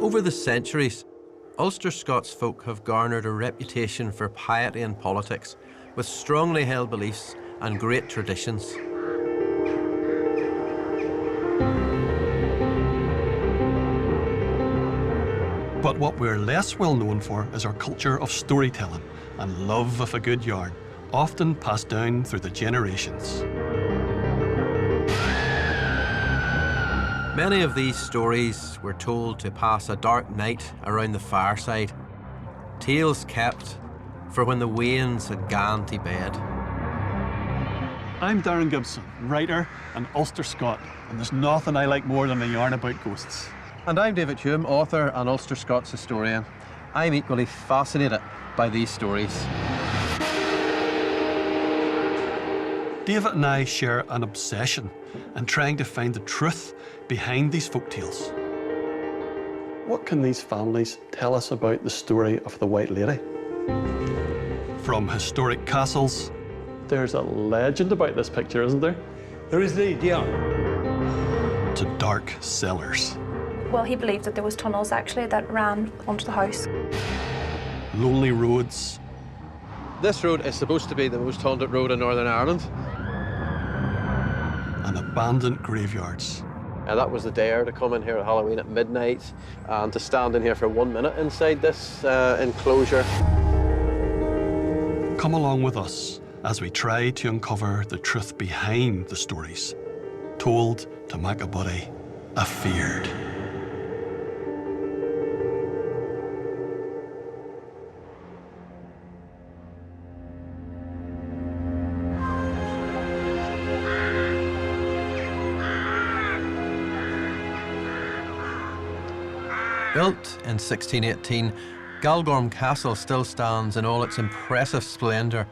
Over the centuries, Ulster Scots folk have garnered a reputation for piety in politics, with strongly held beliefs and great traditions. But what we're less well known for is our culture of storytelling and love of a good yarn, often passed down through the generations. Many of these stories were told to pass a dark night around the fireside, tales kept for when the wains had gone to bed. I'm Darren Gibson, writer and Ulster Scot, and there's nothing I like more than a yarn about ghosts. And I'm David Hume, author and Ulster Scots historian. I'm equally fascinated by these stories. David and I share an obsession in trying to find the truth behind these folktales. What can these families tell us about the story of the White Lady? From historic castles. There's a legend about this picture, isn't there? There is indeed, yeah. To dark cellars. Well, he believed that there was tunnels actually that ran onto the house. Lonely roads. This road is supposed to be the most haunted road in Northern Ireland. And abandoned graveyards. And that was the dare to come in here at Halloween at midnight and to stand in here for 1 minute inside this enclosure. Come along with us as we try to uncover the truth behind the stories, told to make a body afeared. Built in 1618, Galgorm Castle still stands in all its impressive splendour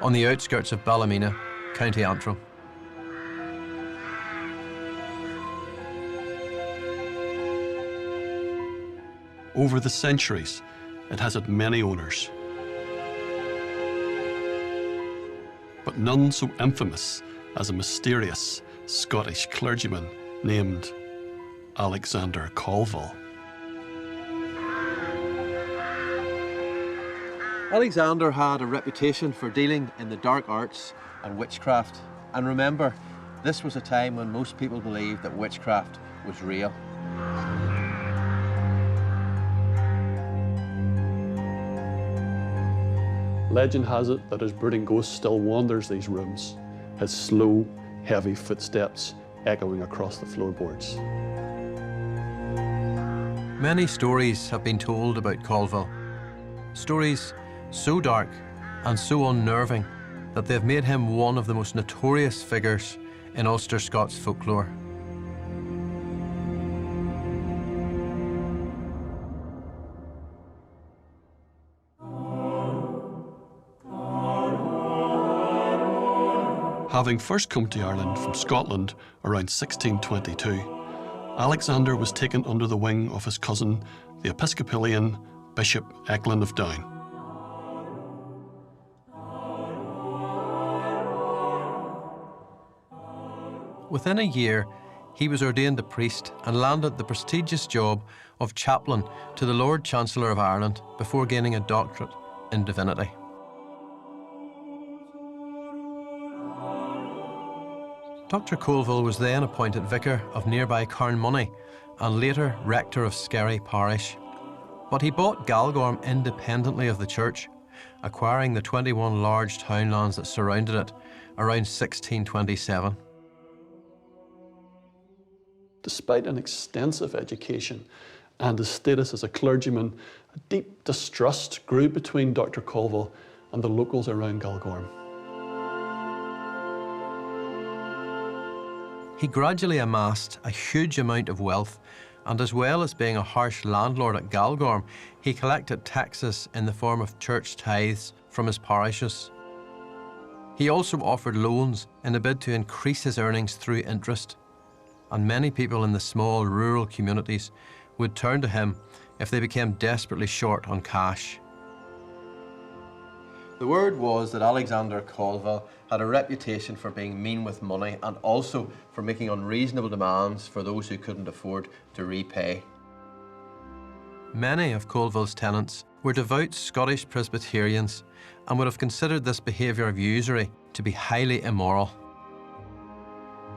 on the outskirts of Ballymena, County Antrim. Over the centuries, it has had many owners. But none so infamous as a mysterious Scottish clergyman named Alexander Colville. Alexander had a reputation for dealing in the dark arts and witchcraft. And remember, this was a time when most people believed that witchcraft was real. Legend has it that his brooding ghost still wanders these rooms, his slow, heavy footsteps echoing across the floorboards. Many stories have been told about Colville. Stories so dark and so unnerving that they've made him one of the most notorious figures in Ulster Scots folklore. Having first come to Ireland from Scotland around 1622, Alexander was taken under the wing of his cousin, the Episcopalian Bishop Eklund of Down. Within a year, he was ordained a priest and landed the prestigious job of chaplain to the Lord Chancellor of Ireland before gaining a doctorate in divinity. Dr. Colville was then appointed vicar of nearby Carnmoney and later rector of Skerry parish. But he bought Galgorm independently of the church, acquiring the 21 large townlands that surrounded it around 1627. Despite an extensive education and his status as a clergyman, a deep distrust grew between Dr. Colville and the locals around Galgorm. He gradually amassed a huge amount of wealth, and as well as being a harsh landlord at Galgorm, he collected taxes in the form of church tithes from his parishes. He also offered loans in a bid to increase his earnings through interest, and many people in the small rural communities would turn to him if they became desperately short on cash. The word was that Alexander Colville had a reputation for being mean with money and also for making unreasonable demands for those who couldn't afford to repay. Many of Colville's tenants were devout Scottish Presbyterians and would have considered this behaviour of usury to be highly immoral.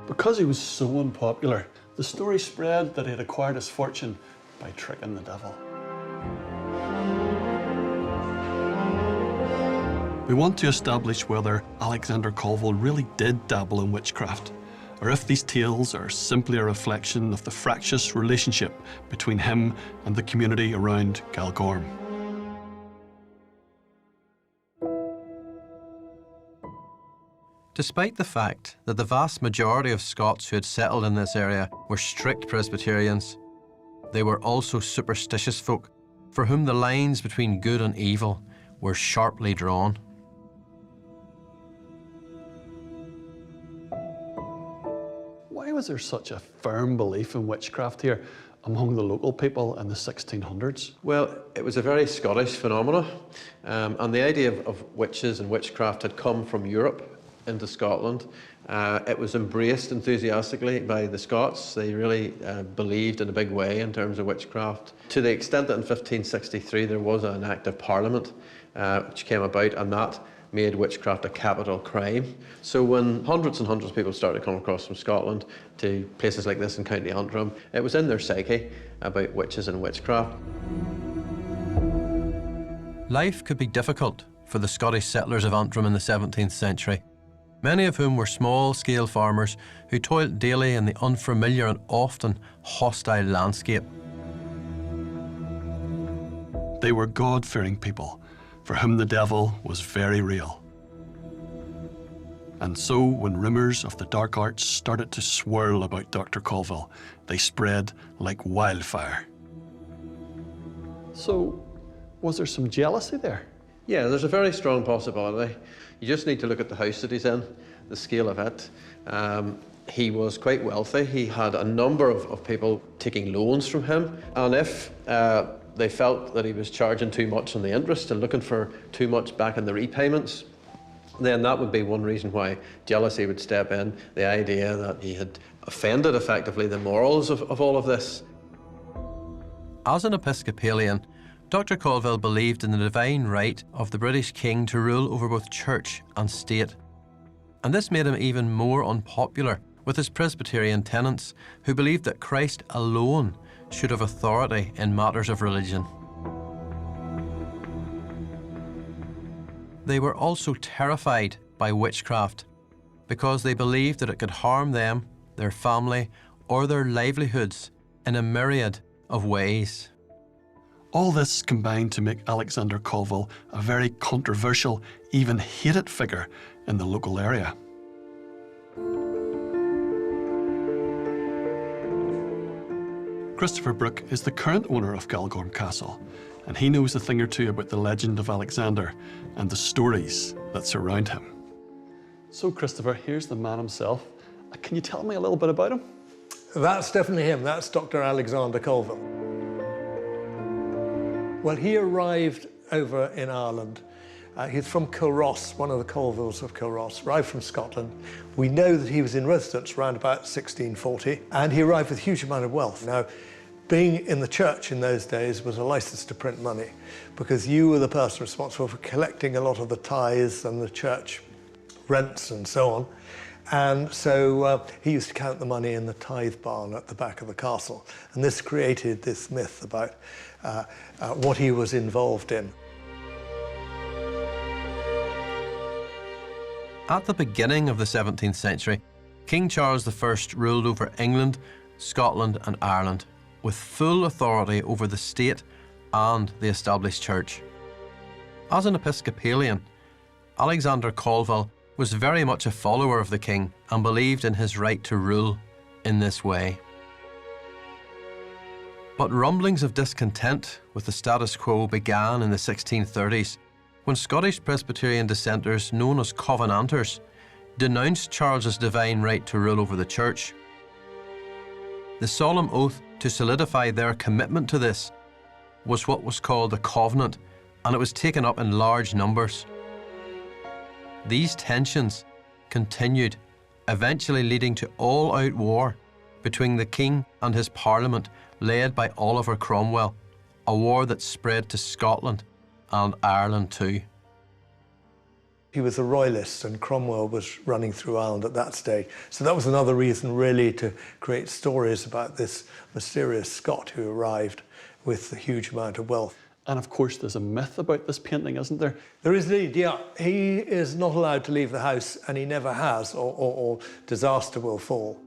Because he was so unpopular, the story spread that he had acquired his fortune by tricking the devil. We want to establish whether Alexander Colville really did dabble in witchcraft, or if these tales are simply a reflection of the fractious relationship between him and the community around Galgorm. Despite the fact that the vast majority of Scots who had settled in this area were strict Presbyterians, they were also superstitious folk for whom the lines between good and evil were sharply drawn. Why was there such a firm belief in witchcraft here among the local people in the 1600s? Well, it was a very Scottish phenomenon, and the idea of witches and witchcraft had come from Europe into Scotland. It was embraced enthusiastically by the Scots. They really believed in a big way in terms of witchcraft, to the extent that in 1563 there was an Act of Parliament which came about, and that made witchcraft a capital crime. So when hundreds and hundreds of people started to come across from Scotland to places like this in County Antrim, it was in their psyche about witches and witchcraft. Life could be difficult for the Scottish settlers of Antrim in the 17th century, many of whom were small-scale farmers who toiled daily in the unfamiliar and often hostile landscape. They were God-fearing people for whom the devil was very real. And so, when rumours of the dark arts started to swirl about Dr. Colville, they spread like wildfire. So, was there some jealousy there? Yeah, there's a very strong possibility. You just need to look at the house that he's in, the scale of it. He was quite wealthy. He had a number of people taking loans from him, and if they felt that he was charging too much on the interest and looking for too much back in the repayments, then that would be one reason why jealousy would step in, the idea that he had offended effectively the morals of all of this. As an Episcopalian, Dr. Colville believed in the divine right of the British king to rule over both church and state. And this made him even more unpopular with his Presbyterian tenants, who believed that Christ alone should have authority in matters of religion. They were also terrified by witchcraft because they believed that it could harm them, their family, or their livelihoods in a myriad of ways. All this combined to make Alexander Colville a very controversial, even hated figure in the local area. Christopher Brooke is the current owner of Galgorm Castle, and he knows a thing or two about the legend of Alexander and the stories that surround him. So, Christopher, here's the man himself. Can you tell me a little bit about him? That's definitely him. That's Dr. Alexander Colville. Well, he arrived over in Ireland. He's from Kilross, one of the Colvilles of Kilross, arrived from Scotland. We know that he was in residence around about 1640, and he arrived with a huge amount of wealth. Now, being in the church in those days was a license to print money, because you were the person responsible for collecting a lot of the tithes and the church rents and so on. And so he used to count the money in the tithe barn at the back of the castle. And this created this myth about what he was involved in. At the beginning of the 17th century, King Charles I ruled over England, Scotland and Ireland with full authority over the state and the established church. As an Episcopalian, Alexander Colville was very much a follower of the king and believed in his right to rule in this way. But rumblings of discontent with the status quo began in the 1630s when Scottish Presbyterian dissenters known as Covenanters denounced Charles's divine right to rule over the church. The solemn oath to solidify their commitment to this was what was called the Covenant, and it was taken up in large numbers. These tensions continued, eventually leading to all-out war between the king and his parliament, led by Oliver Cromwell, a war that spread to Scotland and Ireland too. He was a royalist and Cromwell was running through Ireland at that stage. So that was another reason really to create stories about this mysterious Scot who arrived with a huge amount of wealth. And of course, there's a myth about this painting, isn't there? There is indeed, yeah. He is not allowed to leave the house, and he never has, or disaster will fall.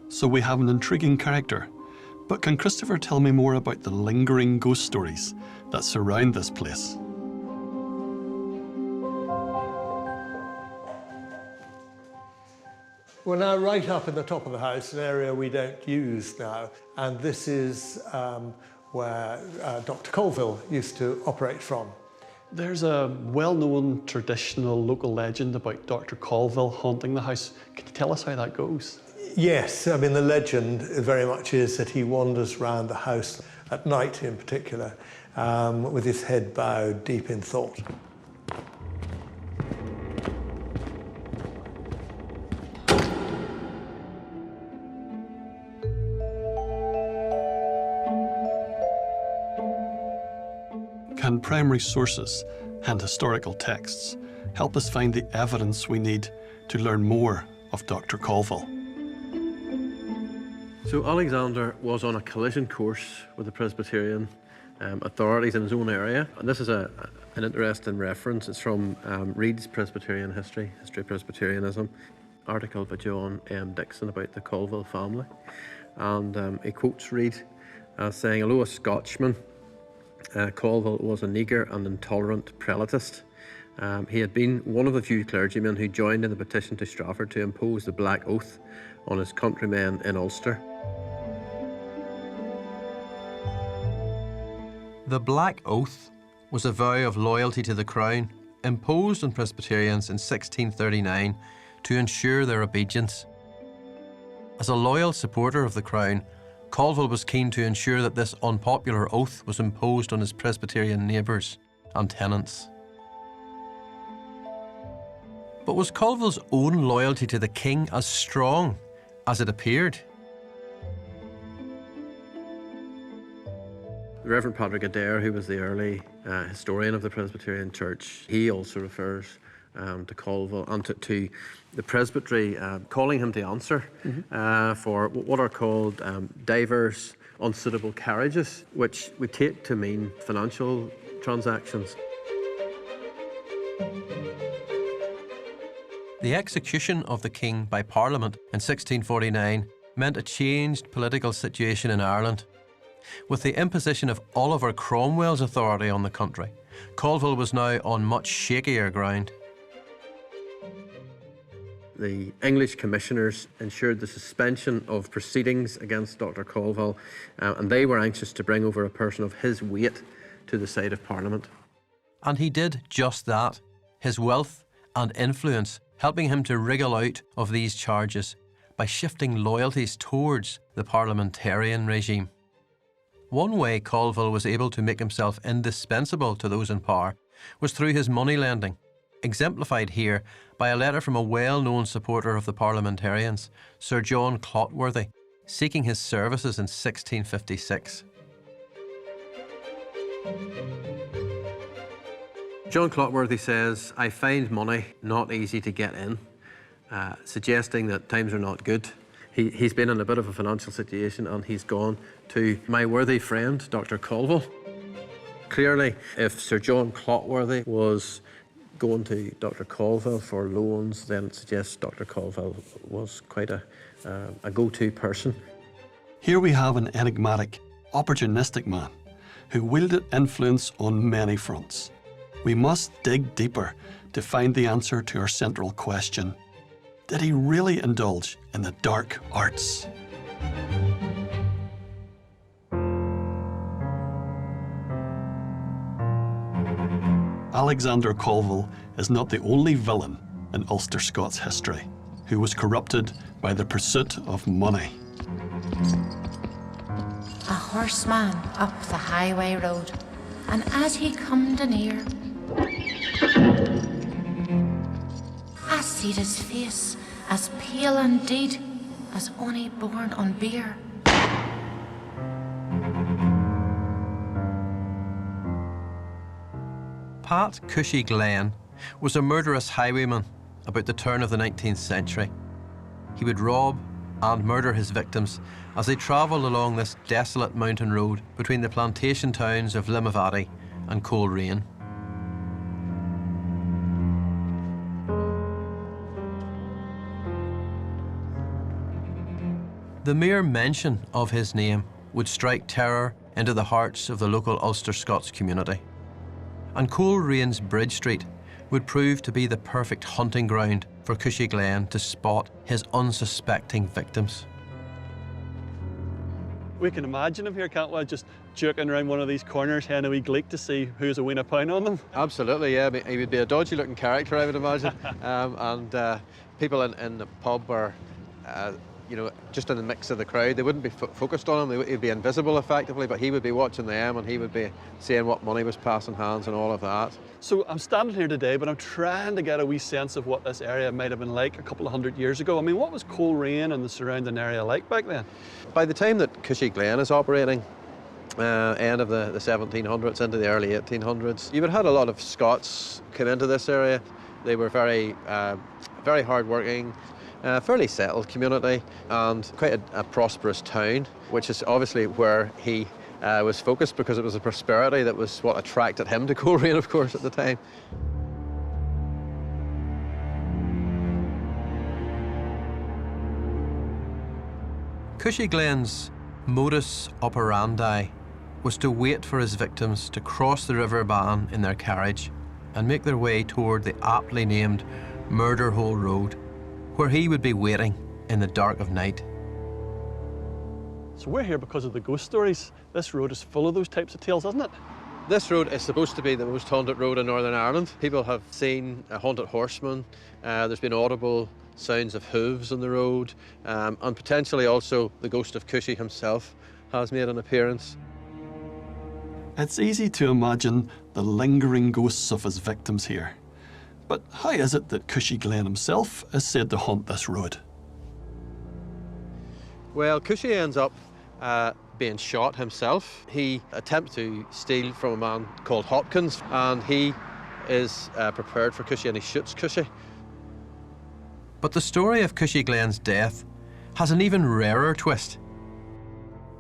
So we have an intriguing character. But can Christopher tell me more about the lingering ghost stories that surround this place? We're now right up in the top of the house, an area we don't use now, and this is where Dr. Colville used to operate from. There's a well-known traditional local legend about Dr. Colville haunting the house. Can you tell us how that goes? Yes, I mean the legend very much is that he wanders round the house at night in particular, with his head bowed deep in thought. Can primary sources and historical texts help us find the evidence we need to learn more of Dr. Colville? So Alexander was on a collision course with the Presbyterian authorities in his own area. And this is an interesting reference. It's from Reed's Presbyterian History, History of Presbyterianism, article by John M. Dixon about the Colville family. And he quotes Reed as saying, although a Scotchman, Colville was an eager and intolerant prelatist. He had been one of the few clergymen who joined in the petition to Strafford to impose the Black Oath on his countrymen in Ulster. The Black Oath was a vow of loyalty to the Crown imposed on Presbyterians in 1639 to ensure their obedience. As a loyal supporter of the Crown, Colville was keen to ensure that this unpopular oath was imposed on his Presbyterian neighbours and tenants. But was Colville's own loyalty to the king as strong as it appeared? The Reverend Patrick Adair, who was the early historian of the Presbyterian Church, he also refers to Colville and to the presbytery calling him to answer for what are called divers unsuitable carriages, which we take to mean financial transactions. The execution of the king by Parliament in 1649 meant a changed political situation in Ireland. With the imposition of Oliver Cromwell's authority on the country, Colville was now on much shakier ground. The English commissioners ensured the suspension of proceedings against Dr. Colville, and they were anxious to bring over a person of his weight to the side of Parliament. And he did just that, his wealth and influence helping him to wriggle out of these charges by shifting loyalties towards the parliamentarian regime. One way Colville was able to make himself indispensable to those in power was through his money lending, exemplified here by a letter from a well-known supporter of the parliamentarians, Sir John Clotworthy, seeking his services in 1656. John Clotworthy says, "I find money not easy to get in," suggesting that times are not good. He's been in a bit of a financial situation and he's gone to my worthy friend, Dr. Colville. Clearly, if Sir John Clotworthy was going to Dr. Colville for loans, then it suggests Dr. Colville was quite a go-to person. Here we have an enigmatic, opportunistic man who wielded influence on many fronts. We must dig deeper to find the answer to our central question. Did he really indulge in the dark arts? Alexander Colville is not the only villain in Ulster Scots history who was corrupted by the pursuit of money. A horseman up the highway road, and as he comed anear, I seed his face as pale indeed as only born on beer. Pat Cushy Glen was a murderous highwayman about the turn of the 19th century. He would rob and murder his victims as they travelled along this desolate mountain road between the plantation towns of Limavady and Coleraine. The mere mention of his name would strike terror into the hearts of the local Ulster Scots community. And Colerane's Bridge Street would prove to be the perfect hunting ground for Cushy Glen to spot his unsuspecting victims. We can imagine him here, can't we? Just jerking around one of these corners, having a wee gleek to see who's a win a pound on them. Absolutely, yeah. He would be a dodgy-looking character, I would imagine. And people in the pub were, just in the mix of the crowd. They wouldn't be focused on him. He'd be invisible, effectively, but he would be watching them, and he would be seeing what money was passing hands and all of that. So I'm standing here today, but I'm trying to get a wee sense of what this area might have been like a couple of 100 years ago. I mean, what was Coleraine and the surrounding area like back then? By the time that Cushy Glen is operating, end of the 1700s into the early 1800s, you would have had a lot of Scots come into this area. They were very hard-working, fairly settled community, and quite a prosperous town, which is obviously where he was focused, because it was the prosperity that was what attracted him to Coleraine, of course, at the time. Cushy Glen's modus operandi was to wait for his victims to cross the River Bann in their carriage and make their way toward the aptly named Murder Hole Road, where he would be waiting in the dark of night. So we're here because of the ghost stories. This road is full of those types of tales, isn't it? This road is supposed to be the most haunted road in Northern Ireland. People have seen a haunted horseman. There's been audible sounds of hooves on the road, and potentially also the ghost of Cushy himself has made an appearance. It's easy to imagine the lingering ghosts of his victims here. But how is it that Cushy Glen himself is said to haunt this road? Well, Cushy ends up being shot himself. He attempts to steal from a man called Hopkins, and he is prepared for Cushy, and he shoots Cushy. But the story of Cushy Glen's death has an even rarer twist.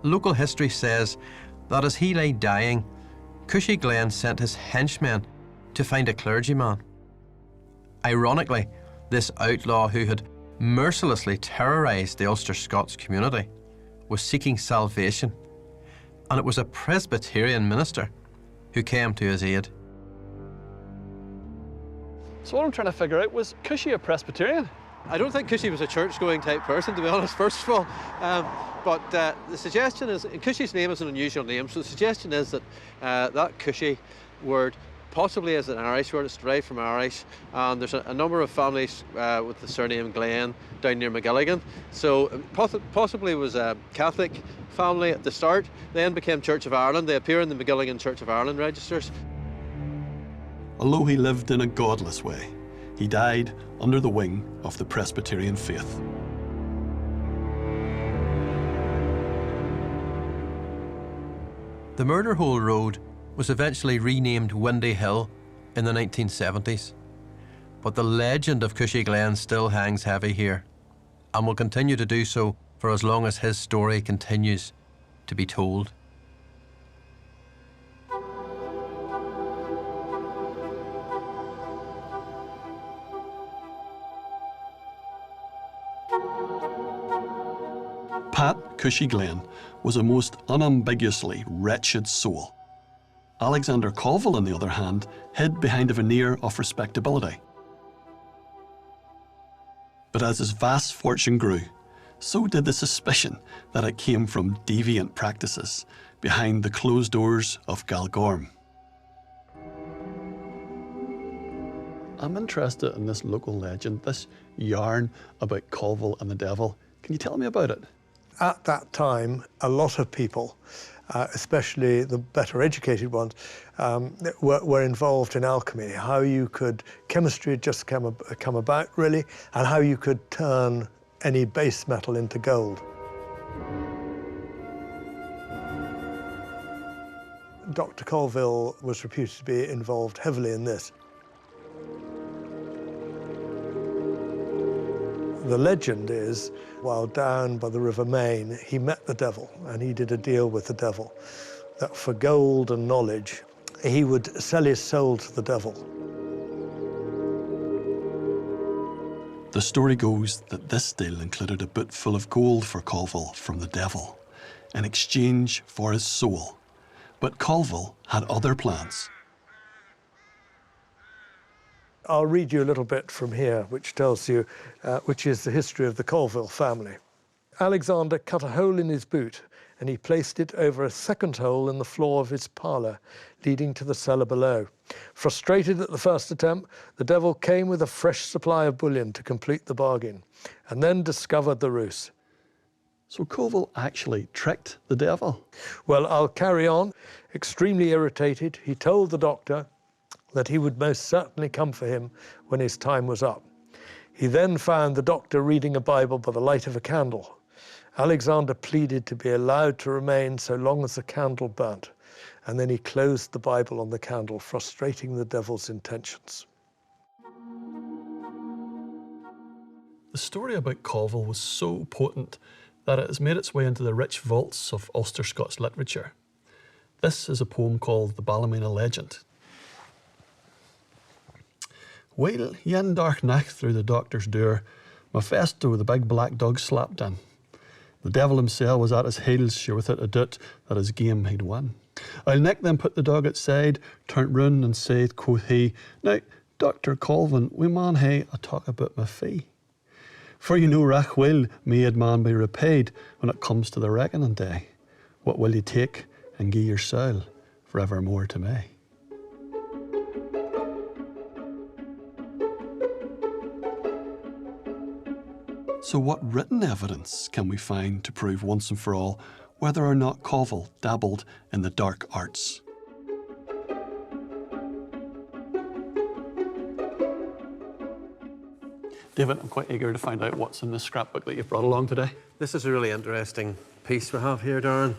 Local history says that as he lay dying, Cushy Glen sent his henchmen to find a clergyman. Ironically, this outlaw who had mercilessly terrorised the Ulster Scots community was seeking salvation, and it was a Presbyterian minister who came to his aid. So what I'm trying to figure out, was Cushy a Presbyterian? I don't think Cushy was a church-going type person, to be honest, first of all. But the suggestion is, Cushy's name is an unusual name, so the suggestion is that that Cushy word possibly is an Irish word. It's derived from Irish, and there's a number of families with the surname Glen down near Magilligan. So possibly was a Catholic family at the start, then became Church of Ireland. They appear in the Magilligan Church of Ireland registers. Although he lived in a godless way, he died under the wing of the Presbyterian faith. The Murder Hole Road was eventually renamed Windy Hill in the 1970s. But the legend of Cushy Glen still hangs heavy here, and will continue to do so for as long as his story continues to be told. Pat Cushy Glen was a most unambiguously wretched soul. Alexander Colville, on the other hand, hid behind a veneer of respectability. But as his vast fortune grew, so did the suspicion that it came from deviant practices behind the closed doors of Galgorm. I'm interested in this local legend, this yarn about Colville and the devil. Can you tell me about it? At that time, a lot of people, especially the better educated ones, were involved in alchemy, how you could, chemistry had just come about really, and how you could turn any base metal into gold. Dr. Colville was reputed to be involved heavily in this. The legend is, while down by the River Main, he met the devil and he did a deal with the devil that for gold and knowledge, he would sell his soul to the devil. The story goes that this deal included a boot full of gold for Colville from the devil in exchange for his soul. But Colville had other plans. I'll read you a little bit from here, which tells you, which is the history of the Colville family. Alexander cut a hole in his boot and he placed it over a second hole in the floor of his parlour, leading to the cellar below. Frustrated at the first attempt, the devil came with a fresh supply of bullion to complete the bargain, and then discovered the ruse. So Colville actually tricked the devil? Well, I'll carry on. Extremely irritated, he told the doctor that he would most certainly come for him when his time was up. He then found the doctor reading a Bible by the light of a candle. Alexander pleaded to be allowed to remain so long as the candle burnt, and then he closed the Bible on the candle, frustrating the devil's intentions. The story about Colville was so potent that it has made its way into the rich vaults of Ulster Scots literature. This is a poem called The Ballymena Legend. Well, yen dark night through the doctor's door, Mephisto, the big black dog, slapped in. The devil himself was at his heels, sure without a doubt that his game he'd won. I'll nick them, put the dog outside, turned round and said, quoth he, now, Dr. Colvin, we maun hae a talk about my fee. For you know rach well, made man be repaid when it comes to the reckoning day. What will you take and gie your soul forevermore to me? So what written evidence can we find to prove once and for all whether or not Colville dabbled in the dark arts? David, I'm quite eager to find out what's in this scrapbook that you've brought along today. This is a really interesting piece we have here, Darren,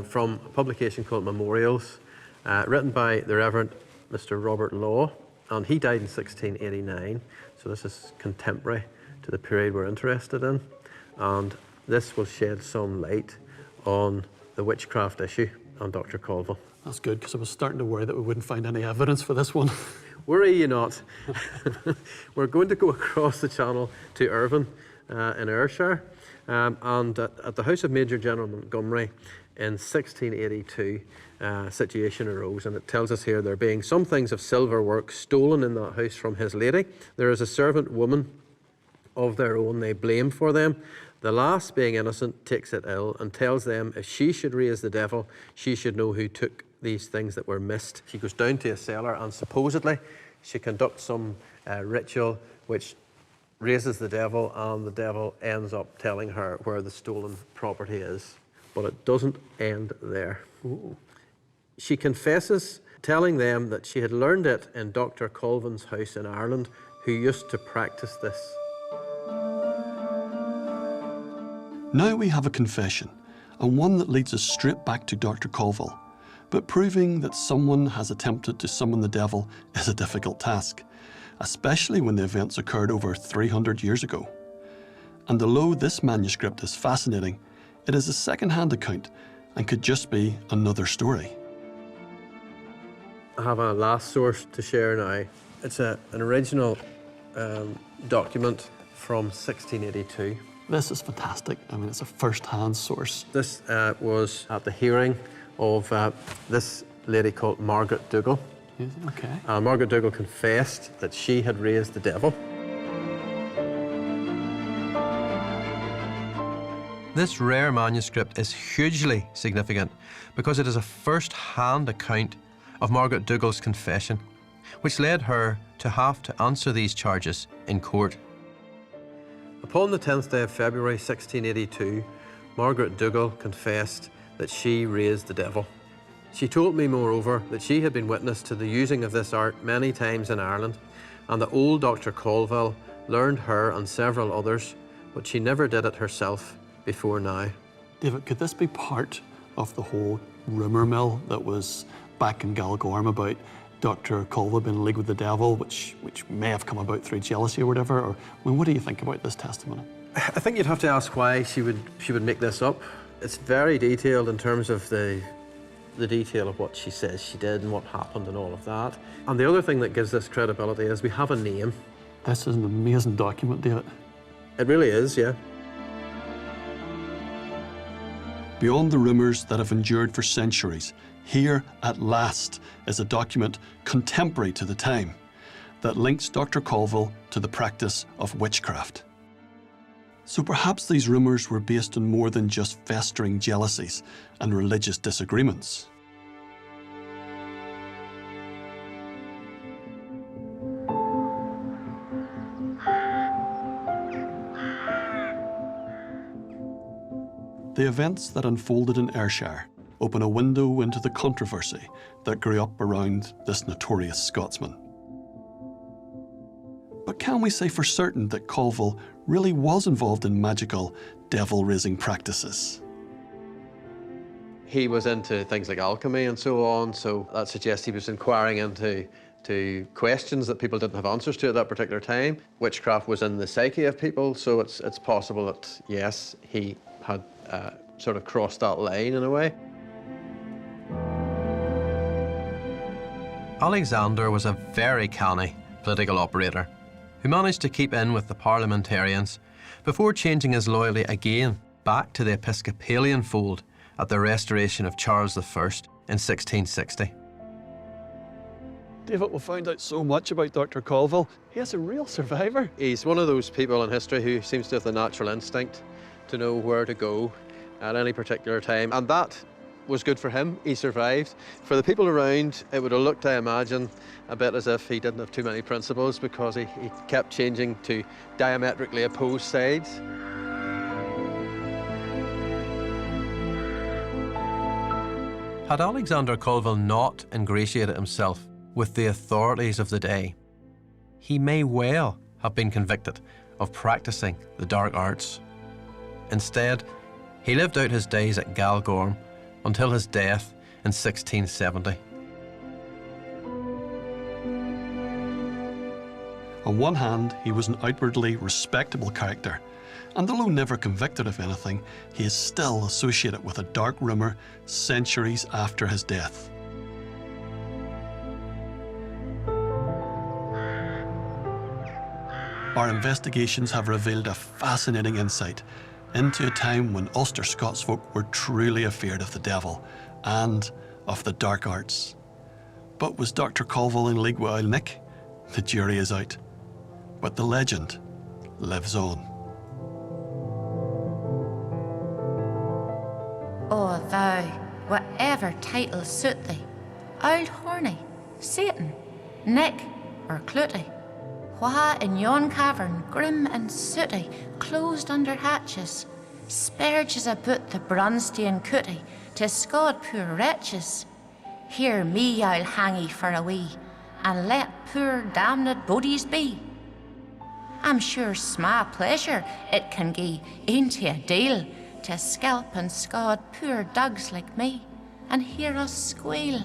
from a publication called Memorials, written by the Reverend Mr. Robert Law, and he died in 1689, so this is contemporary to the period we're interested in, and this will shed some light on the witchcraft issue and Dr. Colville. That's good, because I was starting to worry that we wouldn't find any evidence for this one. Worry you not. We're going to go across the channel to Irvine in Ayrshire, and at the house of Major General Montgomery in 1682, a situation arose, and it tells us here there being some things of silver work stolen in that house from his lady. There is a servant woman of their own they blame for them. The lass, being innocent, takes it ill and tells them if she should raise the devil, she should know who took these things that were missed. She goes down to a cellar and supposedly she conducts some ritual which raises the devil, and the devil ends up telling her where the stolen property is. But it doesn't end there. Ooh. She confesses, telling them that she had learned it in Dr. Colvin's house in Ireland, who used to practice this. Now we have a confession, and one that leads us straight back to Dr. Colville. But proving that someone has attempted to summon the devil is a difficult task, especially when the events occurred over 300 years ago. And although this manuscript is fascinating, it is a second-hand account and could just be another story. I have a last source to share now. It's an original document from 1682. This is fantastic. I mean, it's a first-hand source. This was at the hearing of this lady called Margaret Dougal. Okay. Margaret Dougal confessed that she had raised the devil. This rare manuscript is hugely significant because it is a first-hand account of Margaret Dougal's confession, which led her to have to answer these charges in court. Upon the 10th day of February 1682, Margaret Dougal confessed that she raised the devil. She told me, moreover, that she had been witness to the using of this art many times in Ireland, and that old Dr. Colville learned her and several others but she never did it herself before now. David, could this be part of the whole rumour mill that was back in Galgorm about Dr. Colville being in league with the devil, which may have come about through jealousy or whatever? Or, I mean, what do you think about this testimony? I think you'd have to ask why she would make this up. It's very detailed in terms of the detail of what she says she did and what happened and all of that. And the other thing that gives this credibility is we have a name. This is an amazing document, David. It really is, yeah. Beyond the rumours that have endured for centuries, here at last is a document contemporary to the time that links Dr. Colville to the practice of witchcraft. So perhaps these rumours were based on more than just festering jealousies and religious disagreements. The events that unfolded in Ayrshire open a window into the controversy that grew up around this notorious Scotsman. But can we say for certain that Colville really was involved in magical, devil-raising practices? He was into things like alchemy and so on, so that suggests he was inquiring into questions that people didn't have answers to at that particular time. Witchcraft was in the psyche of people, so it's possible that, yes, he had sort of crossed that line in a way. Alexander was a very canny political operator who managed to keep in with the parliamentarians before changing his loyalty again back to the Episcopalian fold at the restoration of Charles I in 1660. David, we found out so much about Dr. Colville. He is a real survivor. He's one of those people in history who seems to have the natural instinct to know where to go at any particular time, and that was good for him. He survived. For the people around, it would have looked, I imagine, a bit as if he didn't have too many principles because he kept changing to diametrically opposed sides. Had Alexander Colville not ingratiated himself with the authorities of the day, he may well have been convicted of practicing the dark arts. Instead, he lived out his days at Galgorm until his death in 1670. On one hand, he was an outwardly respectable character, and although never convicted of anything, he is still associated with a dark rumour centuries after his death. Our investigations have revealed a fascinating insight into a time when Ulster Scots folk were truly afeard of the devil and of the dark arts. But was Dr. Colville in league with Old Nick? The jury is out. But the legend lives on. O thou, whatever title suit thee, Old Horny, Satan, Nick, or Clutie, wha in yon cavern, grim and sooty, closed under hatches, sperges about the Brunstein cootie, to scod poor wretches. Hear me, I'll hang ye for a wee, and let poor damned bodies be. I'm sure sma pleasure it can gie into a deal, to scalp and scod poor dogs like me, and hear us squeal.